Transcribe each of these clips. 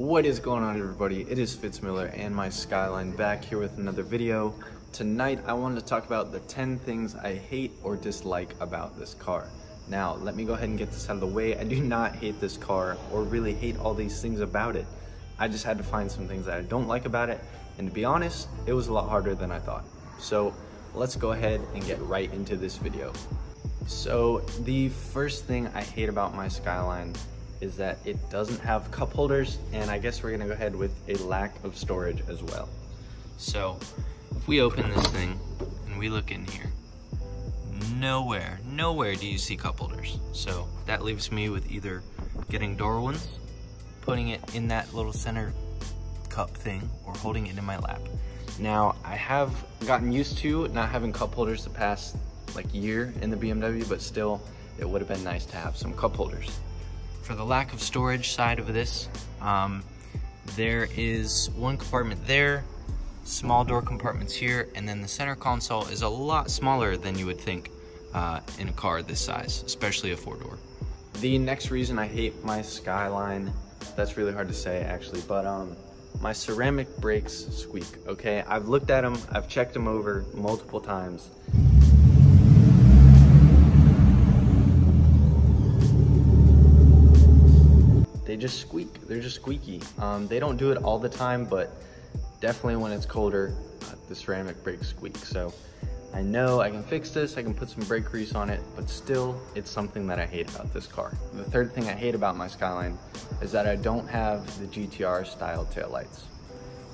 What is going on, everybody? It is Fitz and my Skyline back here with another video. Tonight I wanted to talk about the 10 things I hate or dislike about this car. Now let me go ahead and get this out of the way. I do not hate this car or really hate all these things about it. I just had to find some things that I don't like about it, and to be honest, it was a lot harder than I thought. So let's go ahead and get right into this video. So the first thing I hate about my Skyline is that it doesn't have cup holders, and I guess we're gonna go ahead with a lack of storage as well. So if we open this thing and we look in here, nowhere do you see cup holders. So that leaves me with either getting Darwin's, putting it in that little center cup thing, or holding it in my lap. Now I have gotten used to not having cup holders the past year in the BMW, but still it would have been nice to have some cup holders. For the lack of storage side of this, there is one compartment there, small door compartments here, and then the center console is a lot smaller than you would think in a car this size, especially a 4-door. The next reason I hate my Skyline, that's really hard to say actually, but my ceramic brakes squeak, okay? I've looked at them, I've checked them over multiple times. They just squeak, they're just squeaky. They don't do it all the time, but definitely when it's colder, the ceramic brakes squeak. So I know I can fix this, I can put some brake grease on it, but still, it's something that I hate about this car. The third thing I hate about my Skyline is that I don't have the GTR style taillights.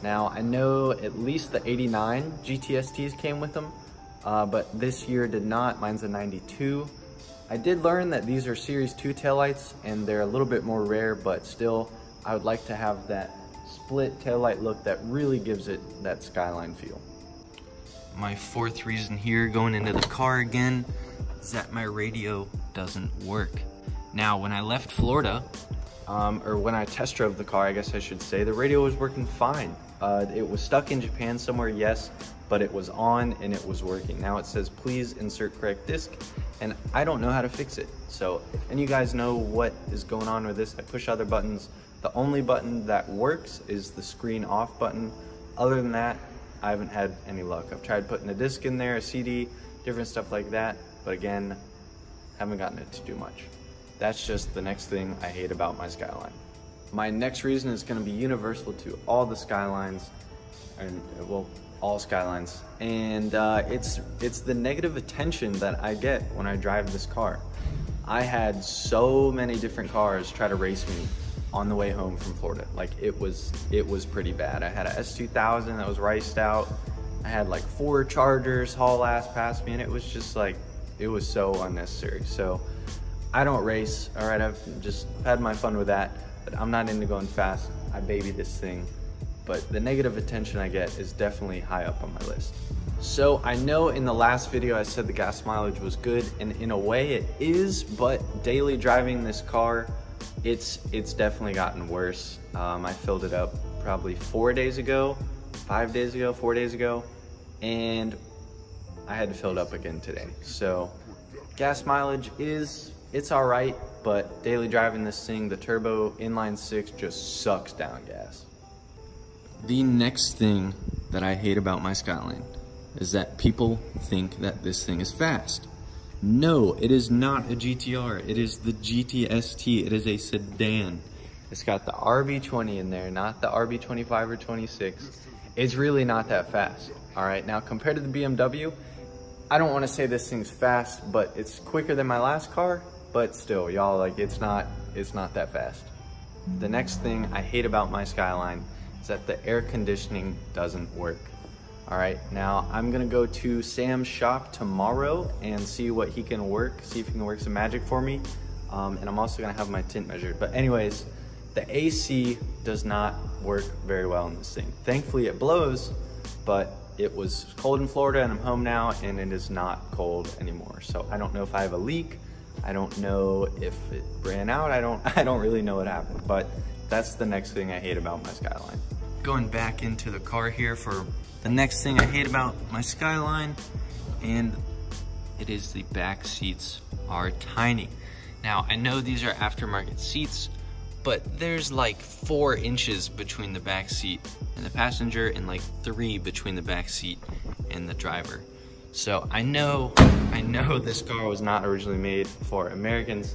Now, I know at least the 89 GTSTs came with them, but this year did not. Mine's a 92. I did learn that these are Series 2 taillights and they're a little bit more rare, but still, I would like to have that split taillight look that really gives it that Skyline feel. My fourth reason here, going into the car again, is that my radio doesn't work. Now, when I left Florida, or when I test drove the car, I guess I should say, the radio was working fine. It was stuck in Japan somewhere, yes, but it was on and it was working. Now it says, please insert correct disc, and I don't know how to fix it. So if any of you guys know what is going on with this, I push other buttons. The only button that works is the screen off button. Other than that, I haven't had any luck. I've tried putting a disc in there, a CD, different stuff like that, but again, haven't gotten it to do much. That's just the next thing I hate about my Skyline. My next reason is gonna be universal to all the Skylines, and well, all Skylines, and it's the negative attention that I get when I drive this car. I had so many different cars try to race me on the way home from Florida. Like, it was pretty bad. I had a S2000 that was riced out. I had 4 Chargers haul ass past me, and it was just it was so unnecessary. So I don't race, all right? I've just had my fun with that, but I'm not into going fast. I baby this thing. But the negative attention I get is definitely high up on my list. So I know in the last video I said the gas mileage was good, and in a way it is, but daily driving this car, it's definitely gotten worse. I filled it up probably 4 days ago, 5 days ago, 4 days ago, and I had to fill it up again today. So gas mileage it's all right, but daily driving this thing, the turbo inline 6 just sucks down gas. The next thing that I hate about my Skyline is that people think that this thing is fast. No, it is not a GTR. It is the GTST. It is a sedan. It's got the RB20 in there, not the RB25 or 26. It's really not that fast. All right, now compared to the BMW, I don't want to say this thing's fast, but it's quicker than my last car, but still, y'all, it's not that fast. The next thing I hate about my Skyline is that the air conditioning doesn't work. All right, now I'm gonna go to Sam's shop tomorrow and see what he can work, see if he can work some magic for me. And I'm also gonna have my tint measured. But anyways, the AC does not work very well in this thing. Thankfully it blows, but it was cold in Florida and I'm home now and it is not cold anymore. So I don't know if I have a leak. I don't know if it ran out. I don't really know what happened, but that's the next thing I hate about my Skyline. Going back into the car here for the next thing I hate about my Skyline, and it is the back seats are tiny. Now, I know these are aftermarket seats, but there's like 4 inches between the back seat and the passenger and like 3 between the back seat and the driver. So I know this car was not originally made for Americans.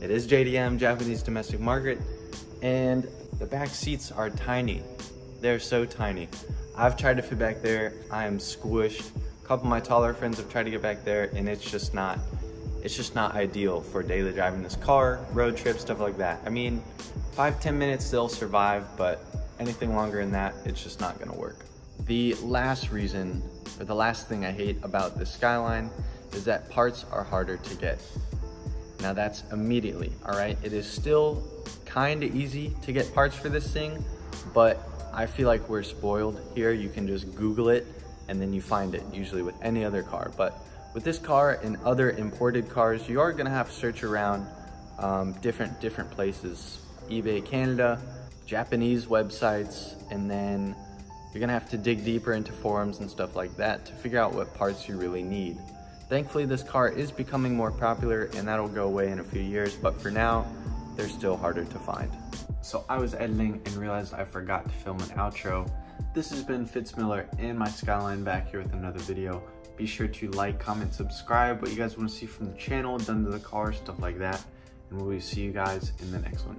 It is JDM, Japanese domestic market, and the back seats are tiny. They're so tiny. I've tried to fit back there. I am squished. A couple of my taller friends have tried to get back there, and it's just not ideal for daily driving this car, road trips, stuff like that. I mean, 5-10 minutes they'll survive, but anything longer than that, it's just not gonna work. The last reason, or the last thing I hate about the Skyline is that parts are harder to get. Now that's immediately, all right? It is still kinda easy to get parts for this thing, but I feel like we're spoiled here. You can just Google it and then you find it, usually with any other car. But with this car and other imported cars, you are gonna have to search around different places. eBay Canada, Japanese websites, and then you're gonna have to dig deeper into forums and stuff like that to figure out what parts you really need. Thankfully, this car is becoming more popular and that'll go away in a few years, but for now, they're still harder to find. So I was editing and realized I forgot to film an outro. This has been Fitz Miller and my Skyline back here with another video. Be sure to like, comment, subscribe, what you guys want to see from the channel, done to the car, stuff like that. And we will see you guys in the next one.